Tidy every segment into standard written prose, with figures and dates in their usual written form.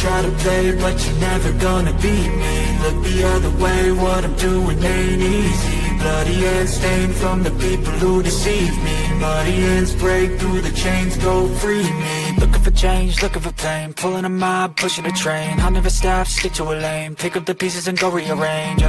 try to play, but you're never gonna beat me. Look the other way, what I'm doing ain't easy. Bloody hands stained from the people who deceive me. Muddy hands break through the chains, go free me. Looking for change, looking for pain, pulling a mob, pushing a train. I'll never stop, stick to a lane, pick up the pieces and go rearrange.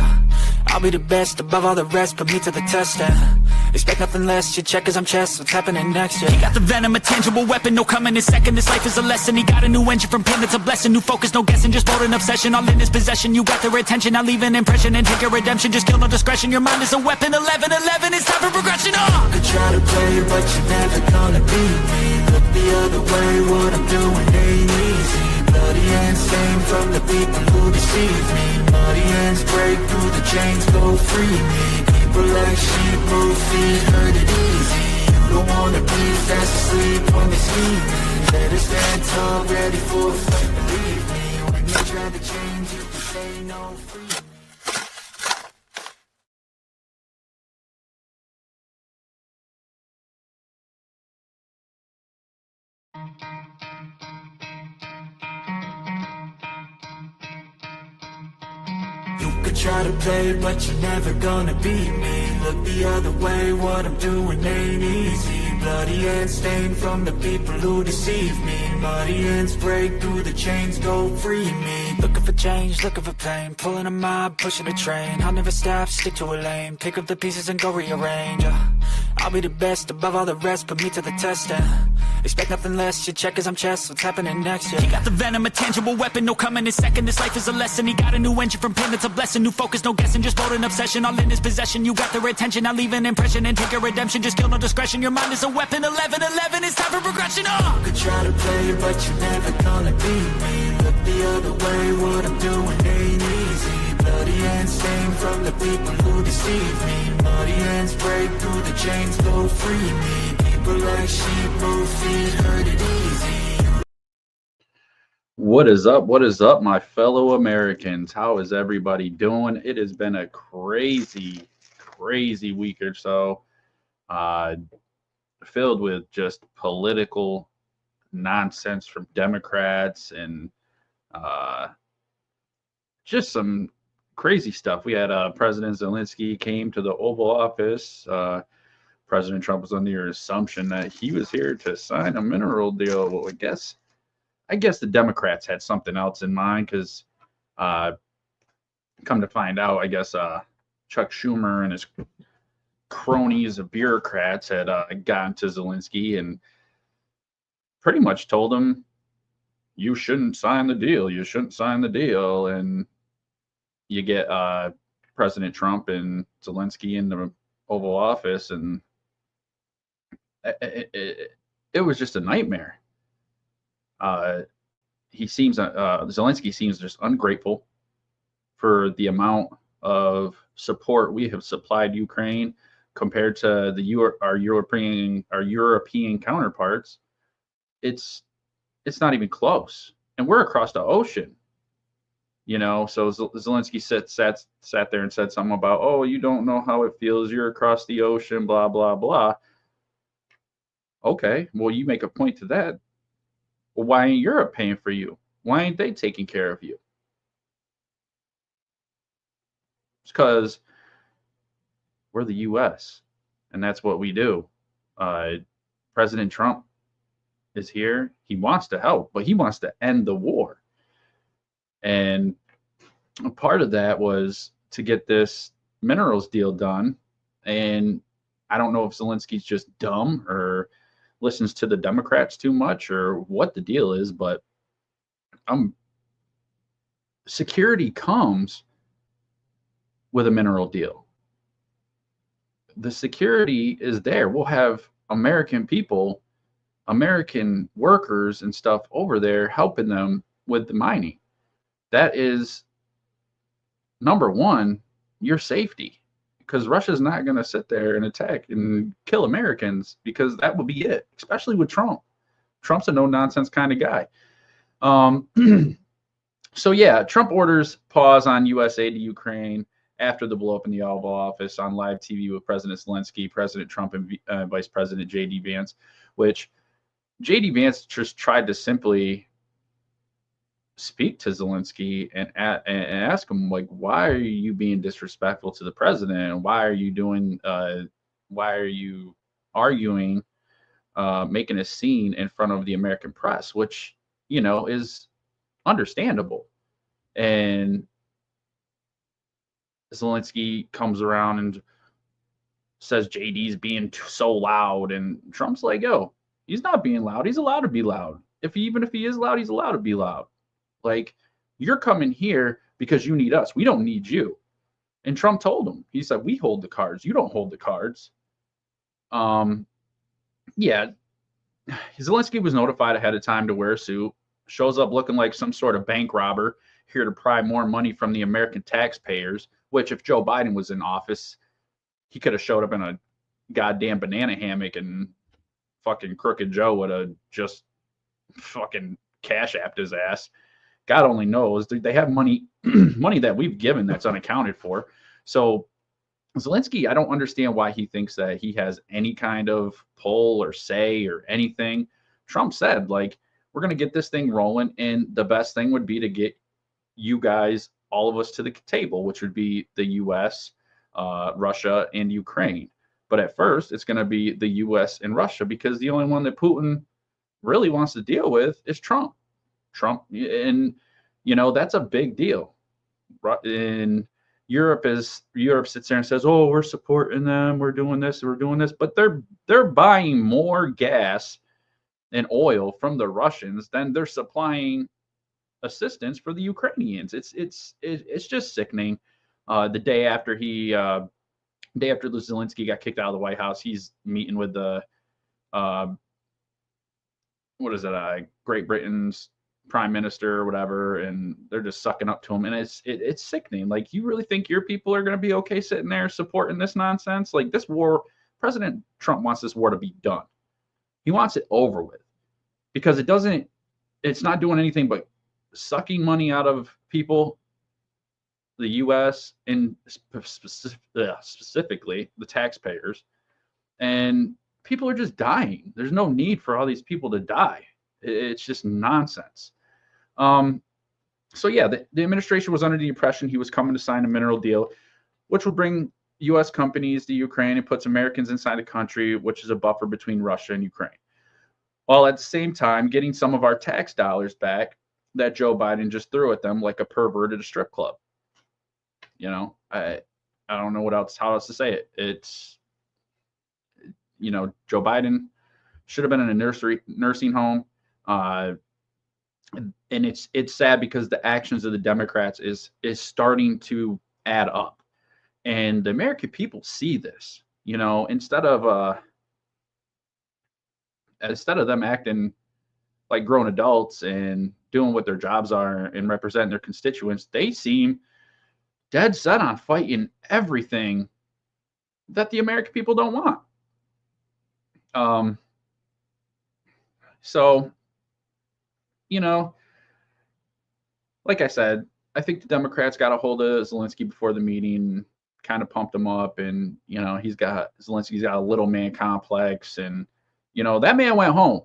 I'll be the best above all the rest, put me to the test and expect nothing less. You check as I'm chess, what's happening next? Yeah. He got the venom, a tangible weapon, no coming in second. This life is a lesson. He got a new engine from pain, that's a blessing. New focus, no guessing, just bold and obsession. All in his possession, you got their attention. I'll leave an impression and take your redemption. Just kill no discretion, your mind is a weapon. 11-11, it's time for progression. I try to play, but you're never gonna beat me. Look the other way, what I'm doing ain't easy. Bloody hands stained from the people who deceive me. Muddy hands break through the chains, go free me. People like sheep move feet, hurt it easy. You don't wanna be fast asleep when they scheming. Better stand tall, ready for a fight, believe me. When they try to change, you can say no, free me. Try to play, but you're never gonna beat me. Look the other way, what I'm doing ain't easy. Bloody hands stained from the people who deceive me. Muddy hands break through the chains, go free me. Looking for change, looking for pain, pulling a mob, pushing a train. I'll never stop, stick to a lane, pick up the pieces and go rearrange. I'll be the best above all the rest, put me to the test and expect nothing less. You check as I'm chess, what's happening next? Yeah. He got the venom, a tangible weapon, no coming in second. This life is a lesson. He got a new engine from pain, that's a blessing. New focus, no guessing, just bold and obsession. All in his possession, you got their attention. I'll leave an impression and take your redemption. Just kill no discretion, your mind is a weapon. 11-11, it's time for progression. You could try to play, but you're never gonna beat me. Look the other way, what I'm doing ain't easy. Bloody hands stained from the people who deceive me. Muddy hands break through the chains, go free me. People like sheep move feet, hurt it easy. What is up? What is up, my fellow Americans? How is everybody doing? It has been a crazy week or so, filled with just political nonsense from Democrats and just some crazy stuff. We had President Zelensky came to the Oval Office. President Trump was under the assumption that he was here to sign a mineral deal. Well, I guess the Democrats had something else in mind because come to find out, I guess Chuck Schumer and his cronies of bureaucrats had gotten to Zelensky and pretty much told him, you shouldn't sign the deal. You shouldn't sign the deal. And you get President Trump and Zelensky in the Oval Office, and it was just a nightmare. Zelensky seems just ungrateful for the amount of support we have supplied Ukraine compared to our European counterparts. It's not even close, and we're across the ocean. So Zelensky sat there and said something about, oh, you don't know how it feels. You're across the ocean, blah, blah, blah. Okay, well, you make a point to that. Well, why ain't Europe paying for you? Why ain't they taking care of you? It's because we're the U.S., and that's what we do. President Trump is here. He wants to help, but he wants to end the war. And a part of that was to get this minerals deal done. And I don't know if Zelensky's just dumb or listens to the Democrats too much or what the deal is, but security comes with a mineral deal. The security is there. We'll have American people, American workers and stuff over there helping them with the mining. That is, number one, your safety, because Russia's not going to sit there and attack and kill Americans, because that would be it, especially with Trump. Trump's a no-nonsense kind of guy. So, yeah, Trump orders pause on U.S. aid to Ukraine after the blow-up in the Oval Office on live TV with President Zelensky, President Trump, and Vice President J.D. Vance, which J.D. Vance just tried to simply speak to Zelensky and ask him, like, why are you being disrespectful to the president? Why are you doing? Why are you arguing, making a scene in front of the American press, which is understandable. And Zelensky comes around and says JD's being so loud, and Trump's like, "Yo, he's not being loud. He's allowed to be loud. Even if he is loud, he's allowed to be loud. Like, you're coming here because you need us. We don't need you." And Trump told him, he said, "We hold the cards. You don't hold the cards." Yeah, Zelensky was notified ahead of time to wear a suit. Shows up looking like some sort of bank robber here to pry more money from the American taxpayers. Which, if Joe Biden was in office, he could have showed up in a goddamn banana hammock, and fucking Crooked Joe would have just fucking cash apped his ass. God only knows. They have money, money that we've given that's unaccounted for. So Zelensky, I don't understand why he thinks that he has any kind of pull or say or anything. Trump said, like, we're going to get this thing rolling, and the best thing would be to get you guys, all of us, to the table, which would be the U.S., Russia, and Ukraine. But at first, it's going to be the U.S. and Russia, because the only one that Putin really wants to deal with is Trump. And that's a big deal. And Europe sits there and says, "Oh, we're supporting them, we're doing this, but they're buying more gas and oil from the Russians than they're supplying assistance for the Ukrainians. It's just sickening. The day after Zelensky got kicked out of the White House, he's meeting with the Great Britain's prime minister or whatever, and they're just sucking up to him, and it's sickening. Like, you really think your people are going to be okay sitting there supporting this nonsense? Like, this war, President Trump wants this war to be done. He wants it over with, because it's not doing anything but sucking money out of people, the U.S. and specifically the taxpayers, and people are just dying. There's no need for all these people to die. It's just nonsense. So yeah, the administration was under the impression he was coming to sign a mineral deal, which will bring U.S. companies to Ukraine and puts Americans inside the country, which is a buffer between Russia and Ukraine, while at the same time getting some of our tax dollars back that Joe Biden just threw at them like a pervert at a strip club. I don't know how else to say it. It's, Joe Biden should have been in a nursing home. And it's sad, because the actions of the Democrats is starting to add up, and the American people see this. Instead of them acting like grown adults and doing what their jobs are and representing their constituents, they seem dead set on fighting everything that the American people don't want. So, like I said, I think the Democrats got a hold of Zelensky before the meeting, kind of pumped him up, and Zelensky's got a little man complex, and that man went home.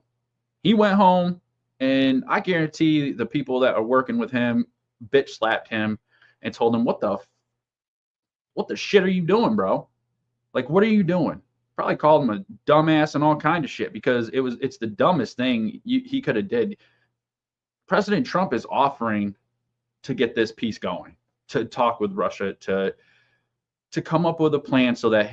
He went home, and I guarantee the people that are working with him bitch slapped him and told him, what the shit are you doing, bro? Like, what are you doing? Probably called him a dumbass and all kind of shit, because it's the dumbest thing he could have did. President Trump is offering to get this peace going, to talk with Russia, to come up with a plan so that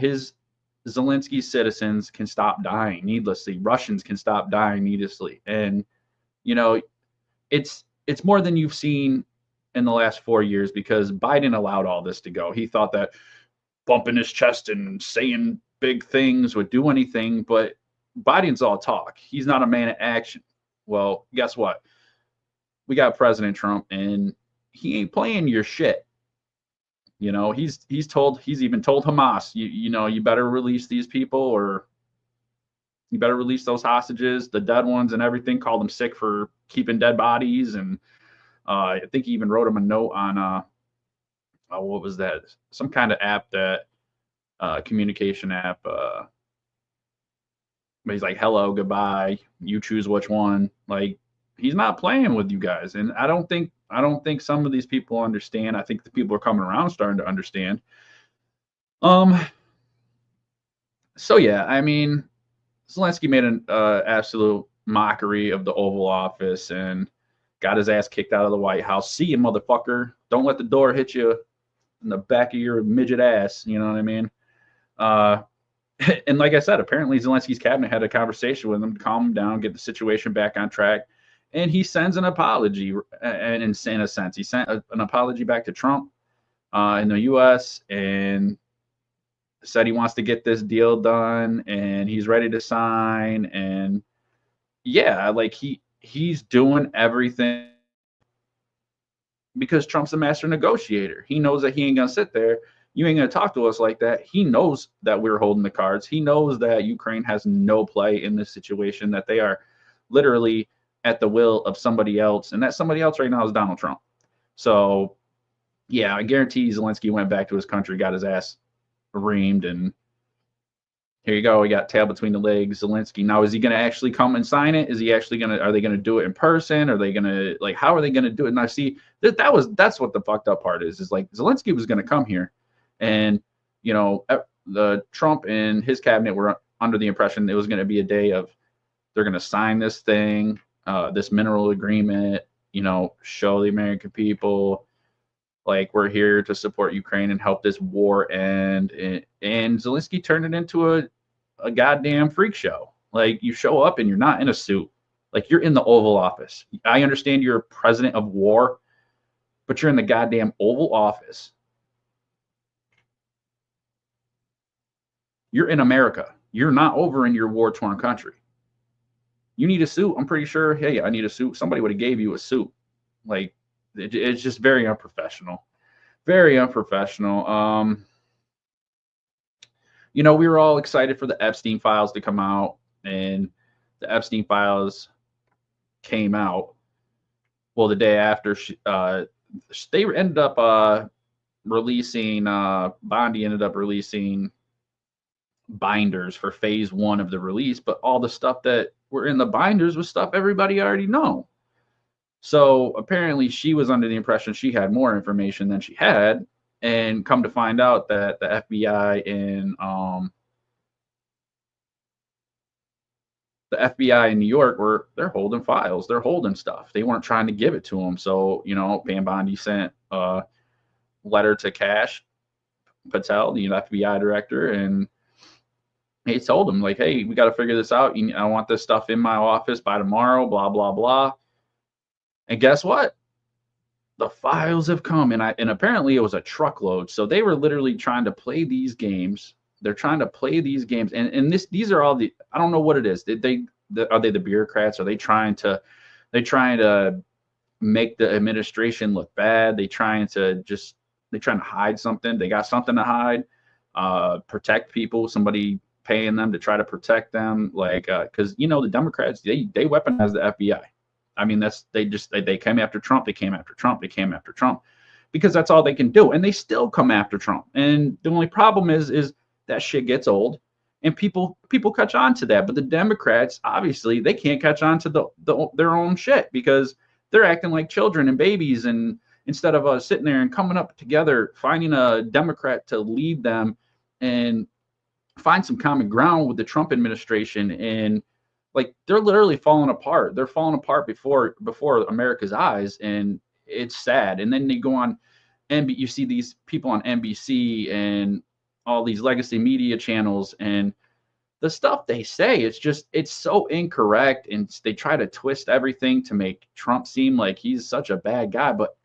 Zelensky's citizens can stop dying needlessly. Russians can stop dying needlessly. And, it's more than you've seen in the last 4 years, because Biden allowed all this to go. He thought that bumping his chest and saying big things would do anything, but Biden's all talk. He's not a man of action. Well, guess what? We got President Trump, and he ain't playing your shit. He's even told Hamas, you better release these people, or you better release those hostages, the dead ones and everything. Called them sick for keeping dead bodies. And I think he even wrote him a note on, what was that? Some kind of app communication app. But he's like, hello, goodbye. You choose which one. Like, he's not playing with you guys. And I don't think some of these people understand. I think the people are coming around starting to understand. Um so yeah, I mean, Zelensky made an absolute mockery of the Oval Office and got his ass kicked out of the White House. See you, motherfucker. Don't let the door hit you in the back of your midget ass. You know what I mean? Uh, and like I said, apparently Zelensky's cabinet had a conversation with him to calm him down, get the situation back on track. And he sends an apology, and in a sense, he sent an apology back to Trump in the U.S. and said he wants to get this deal done and he's ready to sign. And yeah, like he's doing everything because Trump's a master negotiator. He knows that he ain't gonna sit there. You ain't gonna talk to us like that. He knows that we're holding the cards. He knows that Ukraine has no play in this situation, that they are literally at the will of somebody else. And that somebody else right now is Donald Trump. So yeah, I guarantee Zelensky went back to his country, got his ass reamed, and here you go. We got tail between the legs, Zelensky. Now, is he going to actually come and sign it? Is he actually going to? Are they going to do it in person? Are they going to like? How are they going to do it? And I see that's what the fucked up part is like Zelensky was going to come here, and you know the Trump and his cabinet were under the impression it was going to be a day of they're going to sign this thing, this mineral agreement. You know, show the American people like we're here to support Ukraine and help this war end. And Zelensky turned it into a goddamn freak show. Like you show up and you're not in a suit. Like you're in the Oval Office. I understand you're president of war, but you're in the goddamn Oval Office. You're in America. You're not over in your war-torn country. You need a suit. I'm pretty sure, hey, I need a suit. Somebody would have gave you a suit. Like, it's just very unprofessional. Very unprofessional. You know, we were all excited for the Epstein files to come out, and the Epstein files came out. Well, the day after, they ended up releasing, Bondi ended up releasing binders for phase 1 of the release, but all the stuff that were in the binders was stuff everybody already know. So apparently she was under the impression she had more information than she had, and come to find out that the FBI in New York they're holding files, they're holding stuff. They weren't trying to give it to them. So, you know, Pam Bondi sent a letter to Kash Patel, the FBI director, and he told him like, hey, we got to figure this out. I want this stuff in my office by tomorrow, blah, blah, blah. And guess what? The files have come, and apparently it was a truckload. So they were literally trying to play these games. They're trying to play these games, and these are all the, I don't know what it is. Are they the bureaucrats? Are they trying to make the administration look bad? They trying to hide something. They got something to hide. Protect people. Somebody paying them to try to protect them, like because you know the Democrats they weaponize the FBI. I mean, they came after Trump. They came after Trump. They came after Trump because that's all they can do. And they still come after Trump. And the only problem is that shit gets old and people catch on to that. But the Democrats, obviously, they can't catch on to their own shit because they're acting like children and babies. And instead of sitting there and coming up together, finding a Democrat to lead them and find some common ground with the Trump administration, and like they're literally falling apart. They're falling apart before America's eyes, and it's sad. And then they go on, and you see these people on NBC and all these legacy media channels, and the stuff they say, it's so incorrect, and they try to twist everything to make Trump seem like he's such a bad guy. But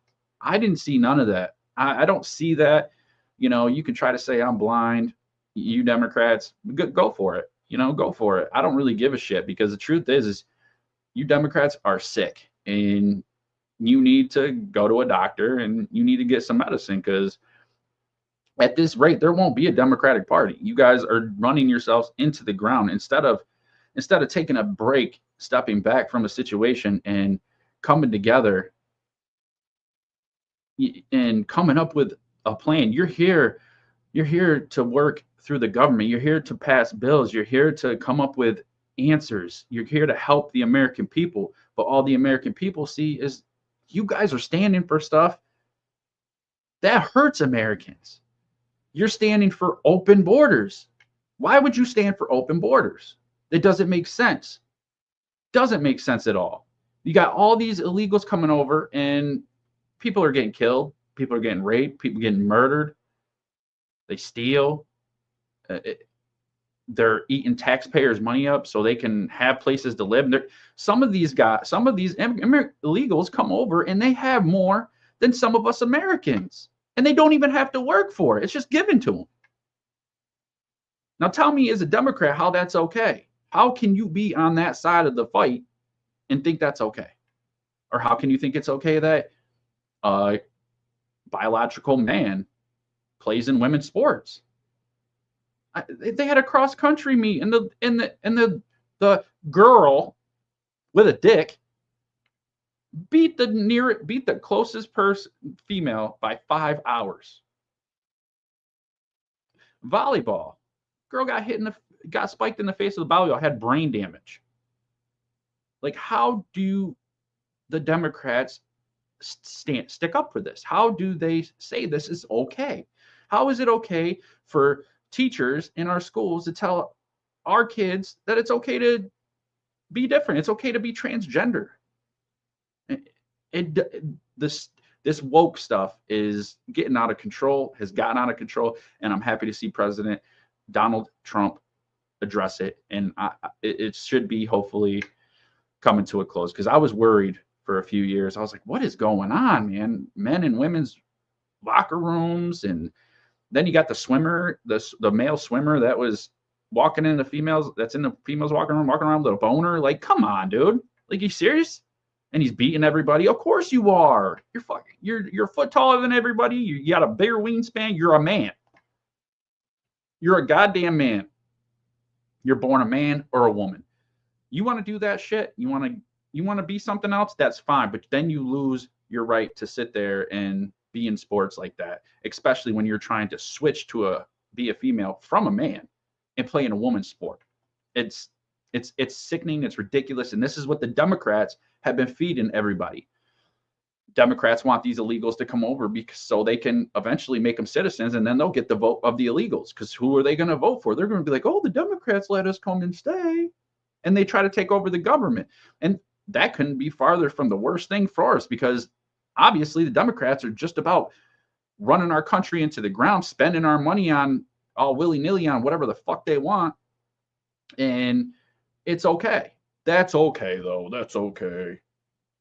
I didn't see none of that. I don't see that. You know, you can try to say I'm blind. You Democrats, go for it. You know, go for it. I don't really give a shit because the truth is you Democrats are sick and you need to go to a doctor and you need to get some medicine because at this rate, there won't be a Democratic Party. You guys are running yourselves into the ground instead of taking a break, stepping back from a situation and coming together and coming up with a plan. You're here to work through the government. You're here to pass bills. You're here to come up with answers. You're here to help the American people. But all the American people see is you guys are standing for stuff that hurts Americans. You're standing for open borders. Why would you stand for open borders? It doesn't make sense. Doesn't make sense at all. You got all these illegals coming over and people are getting killed. People are getting raped. People getting murdered. They steal. They're eating taxpayers' money up so they can have places to live. Some of these illegals come over and they have more than some of us Americans. And they don't even have to work for it. It's just given to them. Now tell me as a Democrat how that's okay. How can you be on that side of the fight and think that's okay? Or how can you think it's okay that a biological man plays in women's sports? They had a cross country meet, and the girl with a dick beat the closest female by 5 hours. Volleyball, girl got spiked in the face with a volleyball, had brain damage. Like, how do the Democrats stick up for this? How do they say this is okay? How is it okay for teachers in our schools to tell our kids that it's okay to be different? It's okay to be transgender. This woke stuff is getting out of control, has gotten out of control, and I'm happy to see President Donald Trump address it. And it should be hopefully coming to a close, because I was worried for a few years. I was like, what is going on, man? Men and women's locker rooms, and then you got the swimmer, the male swimmer that was walking in the females, that's in the females walking around with a boner. Like, come on, dude. Like, you serious? And he's beating everybody. Of course you are. You're a foot taller than everybody. You got a bigger wingspan. You're a man. You're a goddamn man. You're born a man or a woman. You want to do that shit? You want to be something else? That's fine. But then you lose your right to sit there and be in sports like that, especially when you're trying to switch to be a female from a man and play in a woman's sport. It's sickening. It's ridiculous. And this is what the Democrats have been feeding everybody. Democrats want these illegals to come over so they can eventually make them citizens, and then they'll get the vote of the illegals. Because who are they going to vote for? They're going to be like, oh, the Democrats let us come and stay. And they try to take over the government. And that couldn't be farther from the worst thing for us, because obviously the Democrats are just about running our country into the ground, spending our money on all willy-nilly on whatever the fuck they want. And it's okay. That's okay, though. That's okay.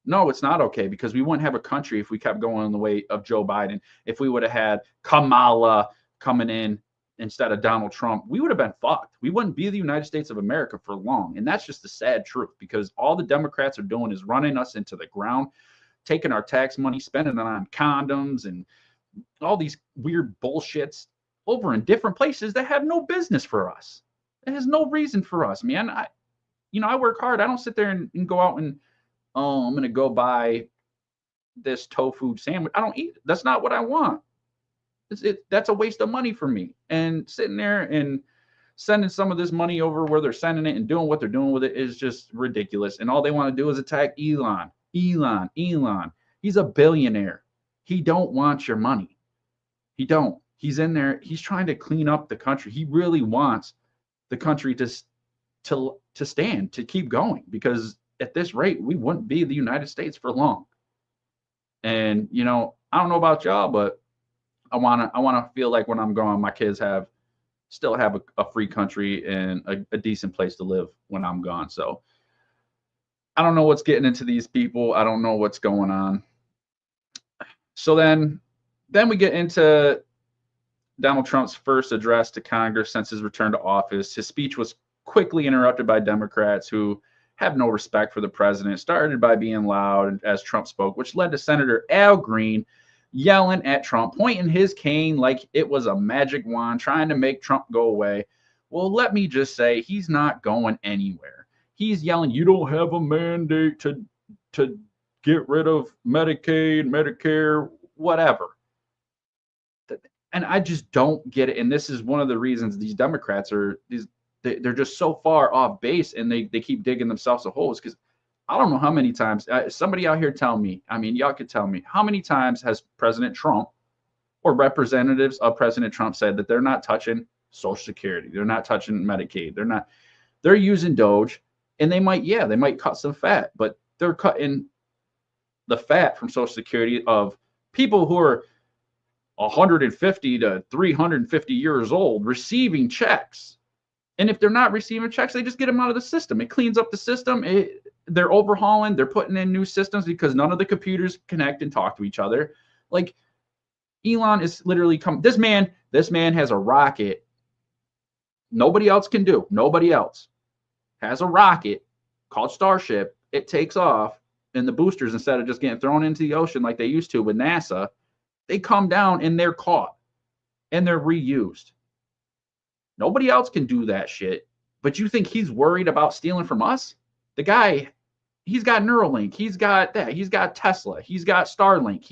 No, it's not okay, because we wouldn't have a country if we kept going the way of Joe Biden. If we would have had Kamala coming in instead of Donald Trump, we would have been fucked. We wouldn't be the United States of America for long. And that's just the sad truth, because all the Democrats are doing is running us into the ground, taking our tax money, spending it on condoms and all these weird bullshits over in different places that have no business for us. It has no reason for us, man. I work hard. I don't sit there and go out and, I'm going to go buy this tofu sandwich. I don't eat it. That's not what I want. That's a waste of money for me. And sitting there and sending some of this money over where they're sending it and doing what they're doing with it is just ridiculous. And all they want to do is attack Elon. He's a billionaire. He don't want your money. He don't. He's in there. He's trying to clean up the country. He really wants the country to stand, to keep going, because at this rate, we wouldn't be the United States for long. And, I don't know about y'all, but I want to feel like when I'm gone, my kids still have a free country and a decent place to live when I'm gone. So I don't know what's getting into these people. I don't know what's going on. So then we get into Donald Trump's first address to Congress since his return to office. His speech was quickly interrupted by Democrats who have no respect for the president, started by being loud as Trump spoke, which led to Senator Al Green yelling at Trump, pointing his cane like it was a magic wand, trying to make Trump go away. Well, let me just say, he's not going anywhere. He's yelling, you don't have a mandate to get rid of Medicaid, Medicare, whatever. And I just don't get it. And this is one of the reasons these Democrats are, they're just so far off base, and they keep digging themselves a holes. Because I don't know how many times somebody out here tell me. I mean, y'all could tell me how many times has President Trump or representatives of President Trump said that they're not touching Social Security, they're not touching Medicaid, they're using Doge, and they might cut some fat, but they're cutting the fat from Social Security of people who are 150 to 350 years old receiving checks. And if they're not receiving checks, they just get them out of the system. It cleans up the system. They're overhauling, they're putting in new systems because none of the computers connect and talk to each other. Like, Elon is literally this man has a rocket nobody else can do. Nobody else has a rocket called Starship. It takes off, and the boosters, instead of just getting thrown into the ocean like they used to with NASA, they come down and they're caught and they're reused. Nobody else can do that shit. But you think he's worried about stealing from us? The guy, he's got Neuralink. He's got that. He's got Tesla. He's got Starlink.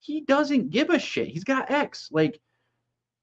He doesn't give a shit. He's got X. Like,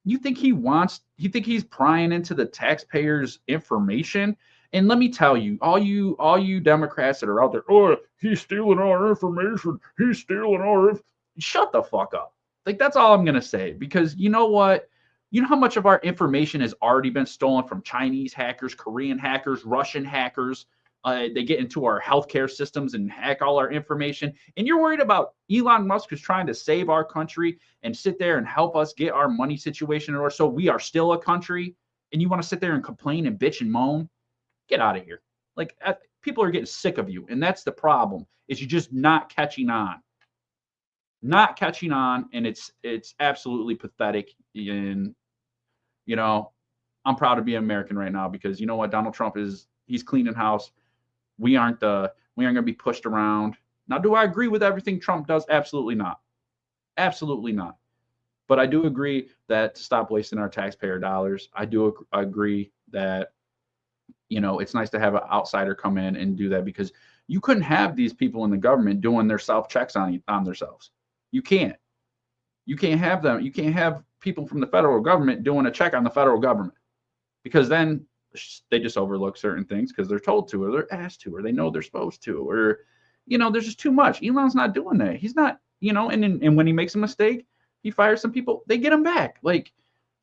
you think he's prying into the taxpayers' information? And let me tell you, all you Democrats that are out there, oh, he's stealing our information. He's stealing our shut the fuck up. Like, that's all I'm going to say, because you know what? You know how much of our information has already been stolen from Chinese hackers, Korean hackers, Russian hackers? They get into our healthcare systems and hack all our information. And you're worried about Elon Musk, who's trying to save our country and sit there and help us get our money situation in order so we are still a country. And you want to sit there and complain and bitch and moan? Get out of here. Like, people are getting sick of you. And that's the problem, is you're just not catching on. Not catching on, and it's absolutely pathetic. And you know, I'm proud to be an American right now, because you know what, Donald Trump he's cleaning house. We aren't going to be pushed around. Now, do I agree with everything Trump does? Absolutely not. Absolutely not. But I do agree that to stop wasting our taxpayer dollars. I do agree that, you know, it's nice to have an outsider come in and do that, because you couldn't have these people in the government doing their self checks on themselves. You can't have them. You can't have people from the federal government doing a check on the federal government, because then they just overlook certain things because they're told to, or they're asked to, or they know they're supposed to, or, you know, there's just too much. Elon's not doing that. He's not, you know, and when he makes a mistake, he fires some people, they get him back. Like,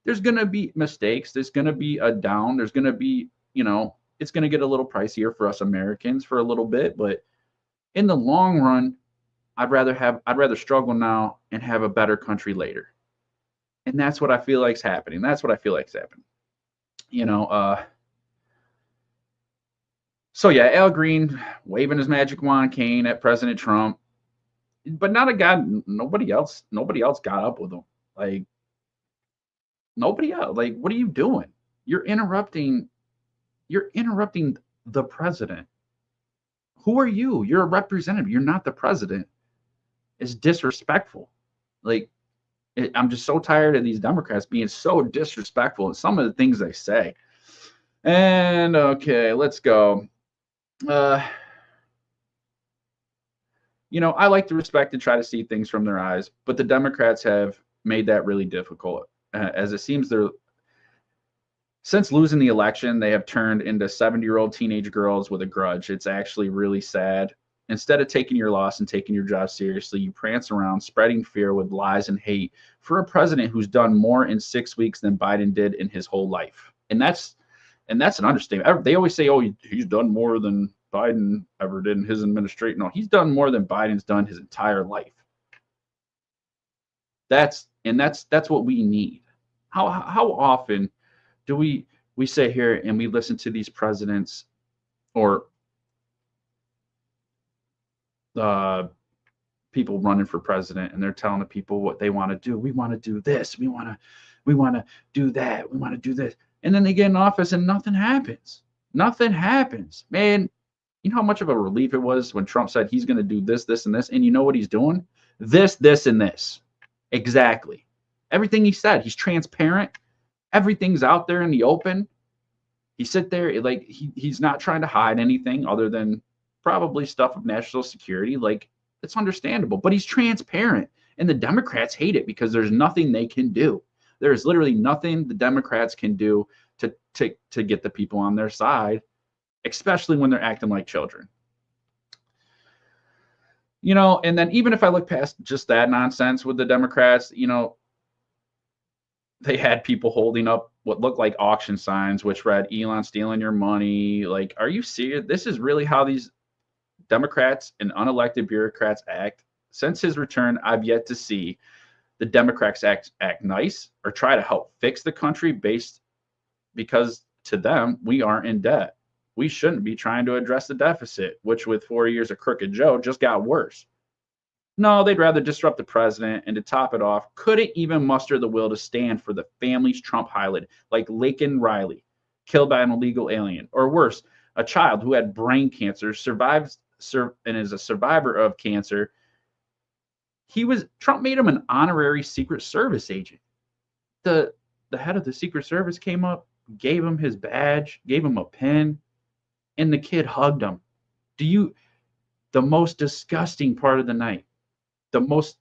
there's going to be mistakes. There's going to be a down. There's going to be, you know, it's going to get a little pricier for us Americans for a little bit, but in the long run, I'd rather struggle now and have a better country later. And that's what I feel like's happening. You know, so yeah, Al Green waving his magic wand cane at President Trump, but not a guy. Nobody else got up with him. Like, nobody else. Like, what are you doing? You're interrupting the president. Who are you? You're a representative. You're not the president. It's disrespectful. Like, I'm just so tired of these Democrats being so disrespectful and some of the things they say. And okay, let's go. You know, I like to respect and try to see things from their eyes, but the Democrats have made that really difficult. As it seems since losing the election, they have turned into 70-year-old teenage girls with a grudge. It's actually really sad. Instead of taking your loss and taking your job seriously, you prance around spreading fear with lies and hate for a president who's done more in 6 weeks than Biden did in his whole life. And that's an understatement. They always say, oh, he's done more than Biden ever did in his administration. No, he's done more than Biden's done his entire life. That's what we need. How often do we sit here and we listen to these presidents or people running for president, and they're telling the people what they want to do. We want to do this. We want to do that. We want to do this. And then they get in office and nothing happens. Nothing happens. Man, you know how much of a relief it was when Trump said he's going to do this, this, and this. And you know what he's doing? This, and this. Exactly. Everything he said. He's transparent. Everything's out there in the open. He sit there like he's not trying to hide anything other than probably stuff of national security. Like, it's understandable, but he's transparent, and the Democrats hate it because there's nothing they can do. There is literally nothing the Democrats can do to get the people on their side, especially when they're acting like children. And then even if I look past just that nonsense with the Democrats, they had people holding up what looked like auction signs, which read "Elon stealing your money." Like, are you serious? This is really how these Democrats and unelected bureaucrats act? Since his return, I've yet to see the Democrats act nice or try to help fix the country because to them, we aren't in debt. We shouldn't be trying to address the deficit, which with 4 years of crooked Joe just got worse. No, they'd rather disrupt the president, and to top it off, couldn't even muster the will to stand for the families Trump highlighted, like Laken Riley, killed by an illegal alien, or worse, a child who had brain cancer, survives and is a survivor of cancer. Trump made him an honorary Secret Service agent. The head of the Secret Service came up, gave him his badge, gave him a pen, and the kid hugged him. The most disgusting part of the night, the most,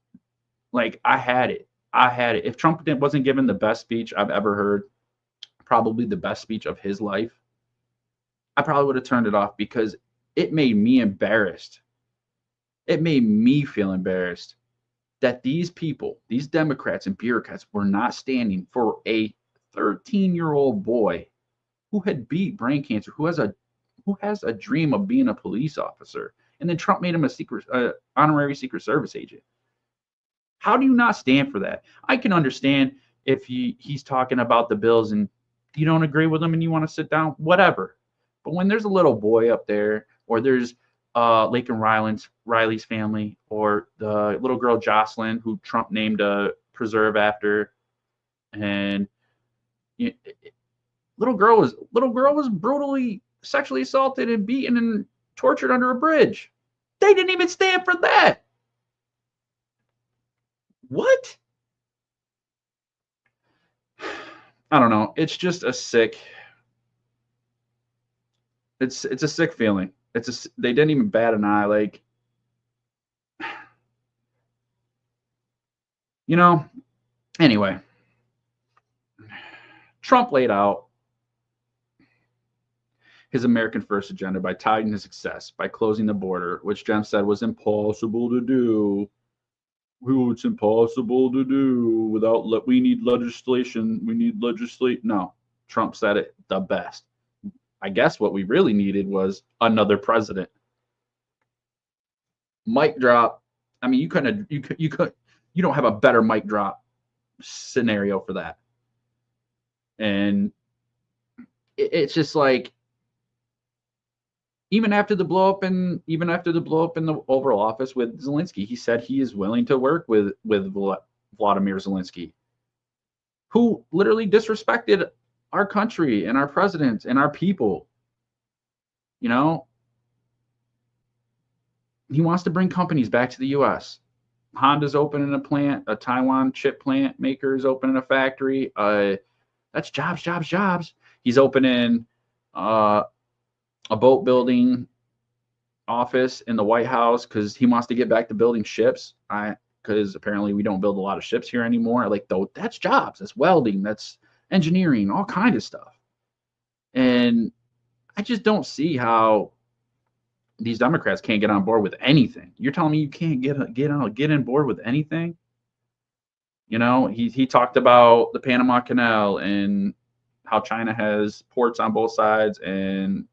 like, I had it. If Trump wasn't given the best speech I've ever heard, probably the best speech of his life, I probably would have turned it off because it made me embarrassed. It made me feel embarrassed that these people, these Democrats and bureaucrats, were not standing for a 13-year-old boy who had beat brain cancer, who has a dream of being a police officer, and then Trump made him a honorary Secret Service agent. How do you not stand for that? I can understand if he's talking about the bills and you don't agree with him and you want to sit down, whatever. But when there's a little boy up there, or there's Laken Riley's family, or the little girl Jocelyn, who Trump named a preserve after, and little girl was brutally sexually assaulted and beaten and tortured under a bridge. They didn't even stand for that. What? I don't know. It's just a sick. It's a sick feeling. They didn't even bat an eye. Like, anyway, Trump laid out his American First agenda by touting his success by closing the border, which Jem said was impossible to do. It's impossible to do without. We need legislation. We need legislate. No, Trump said it the best. I guess what we really needed was another president. Mic drop. I mean, you don't have a better mic drop scenario for that. And it's just like, even after the blow up in the Oval Office with Zelensky, he said he is willing to work with Vladimir Zelensky, who literally disrespected our country and our president and our people. He wants to bring companies back to the U.S. Honda's opening a plant, a Taiwan chip plant maker is opening a factory. That's jobs. He's opening a boat building office in the White House because he wants to get back to building ships. Because apparently we don't build a lot of ships here anymore. That's jobs, that's welding, that's engineering, all kind of stuff. And I just don't see how these Democrats can't get on board with anything. You're telling me you can't get on board with anything? He talked about the Panama Canal and how China has ports on both sides, and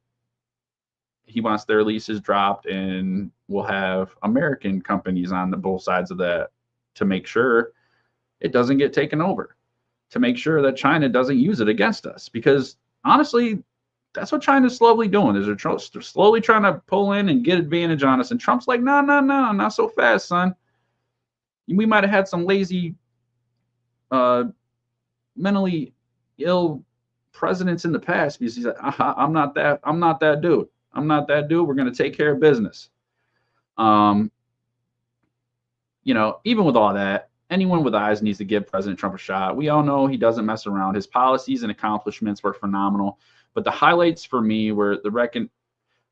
he wants their leases dropped, and we'll have American companies on both sides of that to make sure it doesn't get taken over, to make sure that China doesn't use it against us. Because honestly, that's what China's slowly doing. Is they're slowly trying to pull in and get advantage on us. And Trump's like, no, not so fast, son. We might have had some lazy, mentally ill presidents in the past, because he's like, I'm not that dude. We're going to take care of business. Even with all that, anyone with eyes needs to give President Trump a shot. We all know he doesn't mess around. His policies and accomplishments were phenomenal. But the highlights for me were the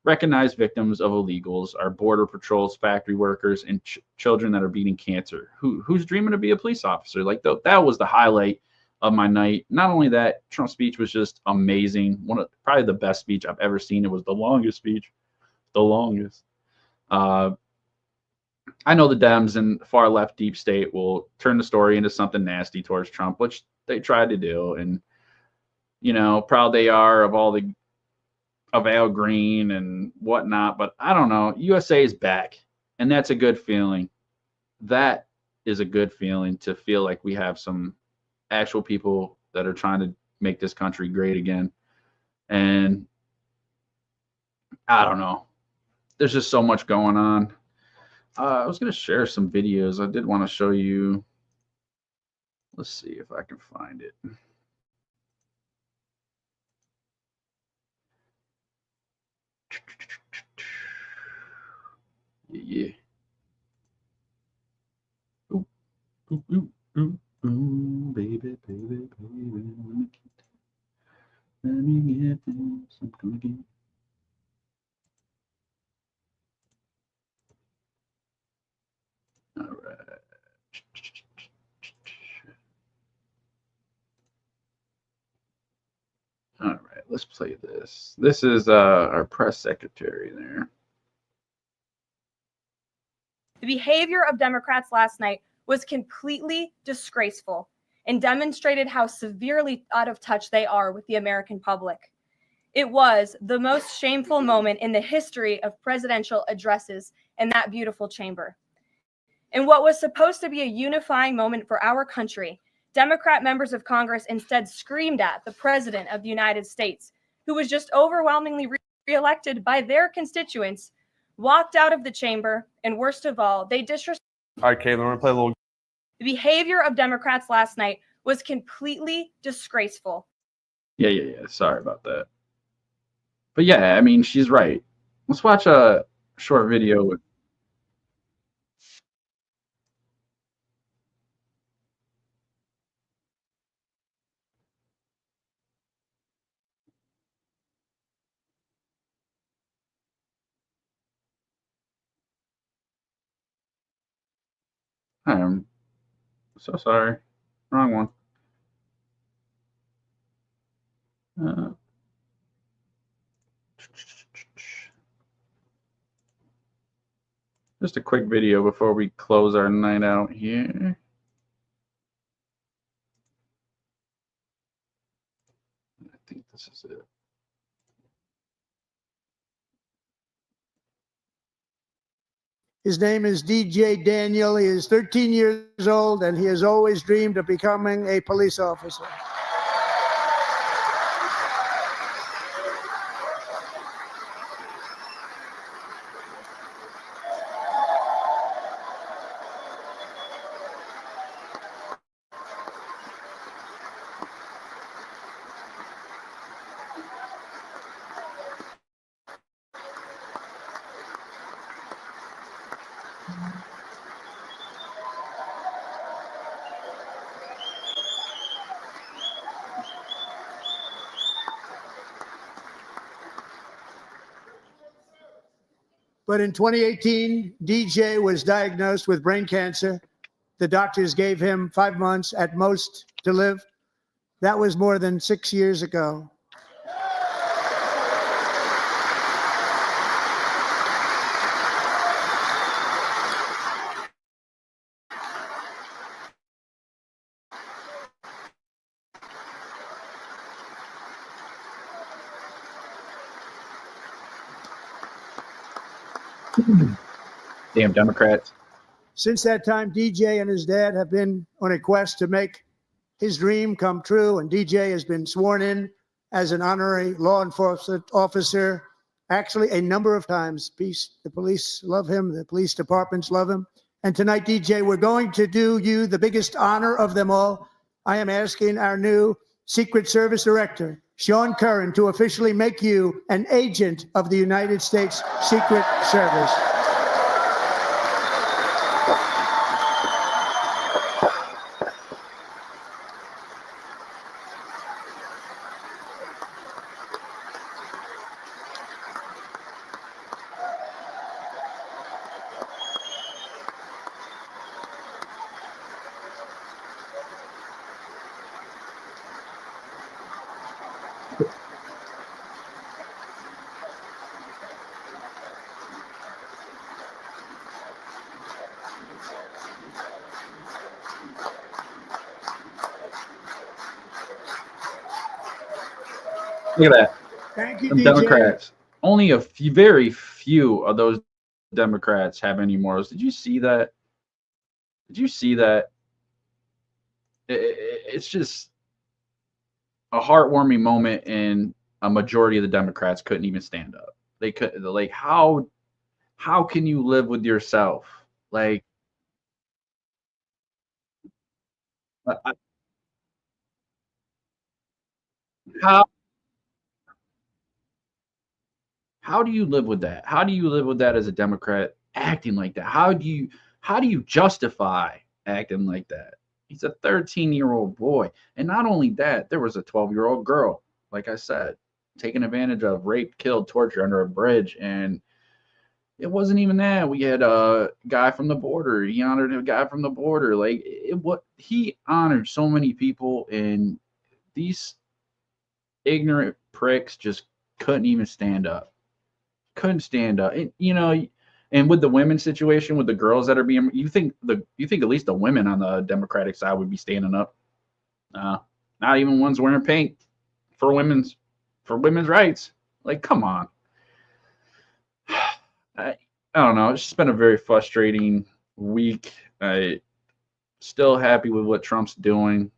recognized victims of illegals, our border patrols, factory workers, and children that are beating cancer. Who's dreaming to be a police officer? That was the highlight of my night. Not only that, Trump's speech was just amazing. Probably the best speech I've ever seen. It was the longest speech, the longest. I know the Dems and far left deep state will turn the story into something nasty towards Trump, which they tried to do. And, proud they are of Al Green and whatnot. But I don't know. USA is back, and that's a good feeling. That is a good feeling, to feel like we have some actual people that are trying to make this country great again. And I don't know. There's just so much going on. I was going to share some videos. I did want to show you. Let's see if I can find it. Yeah. Ooh, ooh, ooh, ooh, ooh, baby, baby, baby. Let me get something again. All right. All right, let's play this. This is our press secretary there. The behavior of Democrats last night was completely disgraceful and demonstrated how severely out of touch they are with the American public. It was the most shameful moment in the history of presidential addresses in that beautiful chamber. In what was supposed to be a unifying moment for our country, Democrat members of Congress instead screamed at the President of the United States, who was just overwhelmingly reelected by their constituents, walked out of the chamber, and worst of all, they disrespected. All right, Kayla, we're going to play a little. The behavior of Democrats last night was completely disgraceful. Yeah. Sorry about that. But yeah, I mean, she's right. Let's watch a short video with. I'm so sorry. Wrong one. Just a quick video before we close our night out here. I think this is it. His name is DJ Daniel. He is 13 years old, and he has always dreamed of becoming a police officer. But in 2018, DJ was diagnosed with brain cancer. The doctors gave him 5 months at most to live. That was more than 6 years ago. Damn Democrats. Since that time, DJ and his dad have been on a quest to make his dream come true, and DJ has been sworn in as an honorary law enforcement officer, actually a number of times. The police love him, the police departments love him. And tonight, DJ, we're going to do you the biggest honor of them all. I am asking our new Secret Service Director, Sean Curran, to officially make you an agent of the United States Secret Service. Look at that. Thank you, Them DJ. Democrats. Only a few, very few of those Democrats have any morals. Did you see that? Did you see that? It's just a heartwarming moment, and a majority of the Democrats couldn't even stand up. They could, like, how can you live with yourself? Like, how do you live with that? How do you live with that as a Democrat acting like that? How do you justify acting like that? He's a 13-year-old boy. And not only that, there was a 12-year-old girl, like I said, taken advantage of, raped, killed, tortured under a bridge. And it wasn't even that. We had a guy from the border. He honored a guy from the border. Like, he honored so many people, and these ignorant pricks just couldn't even stand up. Couldn't stand up. And with the women's situation, with the girls that are being, you think at least the women on the Democratic side would be standing up? Not even ones wearing pink for women's rights. Like, come on. I don't know. It's just been a very frustrating week. I still happy with what Trump's doing.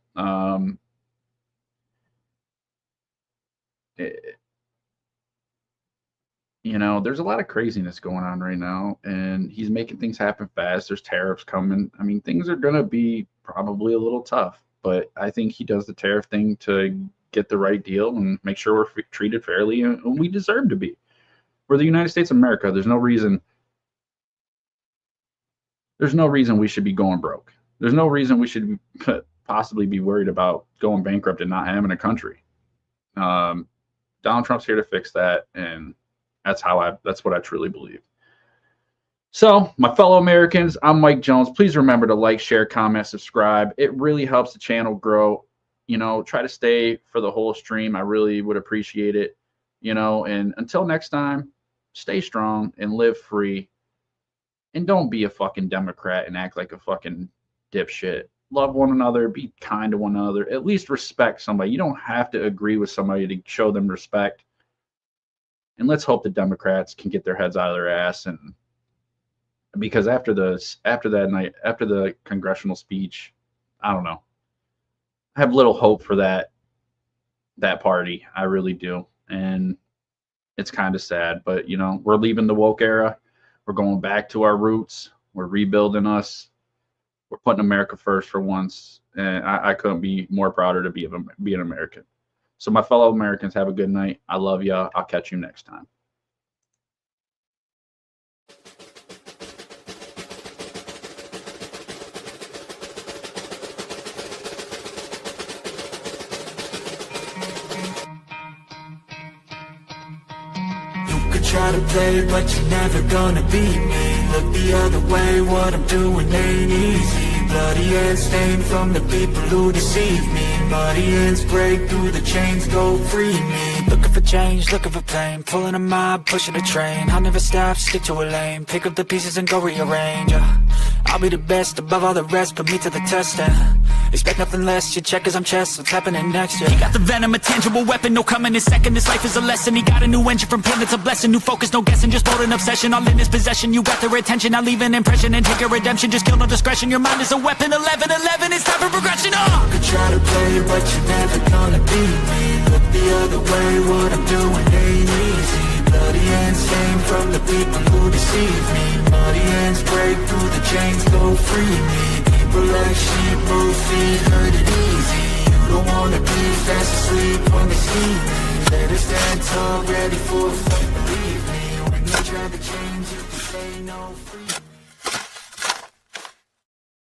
There's a lot of craziness going on right now, and he's making things happen fast. There's tariffs coming. I mean, things are going to be probably a little tough, but I think he does the tariff thing to get the right deal and make sure we're treated fairly, and we deserve to be. We're the United States of America. There's no reason we should be going broke. There's no reason we should possibly be worried about going bankrupt and not having a country. Donald Trump's here to fix that, and that's what I truly believe. So, my fellow Americans, I'm Mike Jones. Please remember to like, share, comment, subscribe. It really helps the channel grow. Try to stay for the whole stream. I really would appreciate it. And until next time, stay strong and live free. And don't be a fucking Democrat and act like a fucking dipshit. Love one another. Be kind to one another. At least respect somebody. You don't have to agree with somebody to show them respect. And let's hope the Democrats can get their heads out of their ass. And because after the congressional speech, I don't know. I have little hope for that party. I really do. And it's kind of sad, but we're leaving the woke era. We're going back to our roots. We're rebuilding us. We're putting America first for once. And I couldn't be more prouder to be an American. So my fellow Americans, have a good night. I love y'all. I'll catch you next time. Try to play, but you're never gonna beat me. Look the other way, what I'm doing ain't easy. Bloody hands stained from the people who deceive me. Muddy hands break through the chains, go free me. Looking for change, looking for pain. Pulling a mob, pushing a train. I'll never stop, stick to a lane. Pick up the pieces and go rearrange. I'll be the best above all the rest, put me to the test and expect nothing less, you check as I'm chess, what's happening next, yeah. He got the venom, a tangible weapon, no coming in second. This life is a lesson, he got a new engine from pain, it's a blessing. New focus, no guessing, just hold an obsession. All in his possession, you got their attention. I'll leave an impression and take a redemption. Just kill no discretion, your mind is a weapon. 11-11, it's time for progression, could try to play, but you're never gonna beat me. Look the other way, what I'm doing ain't easy. Bloody hands stained from the people who deceive me. Muddy hands break through the chains, go free me. People like sheep move feet, hurt it easy. You don't wanna be fast asleep when they see me. Better stand tall, ready for a fight, believe me. When they try to change, you can say no, free me.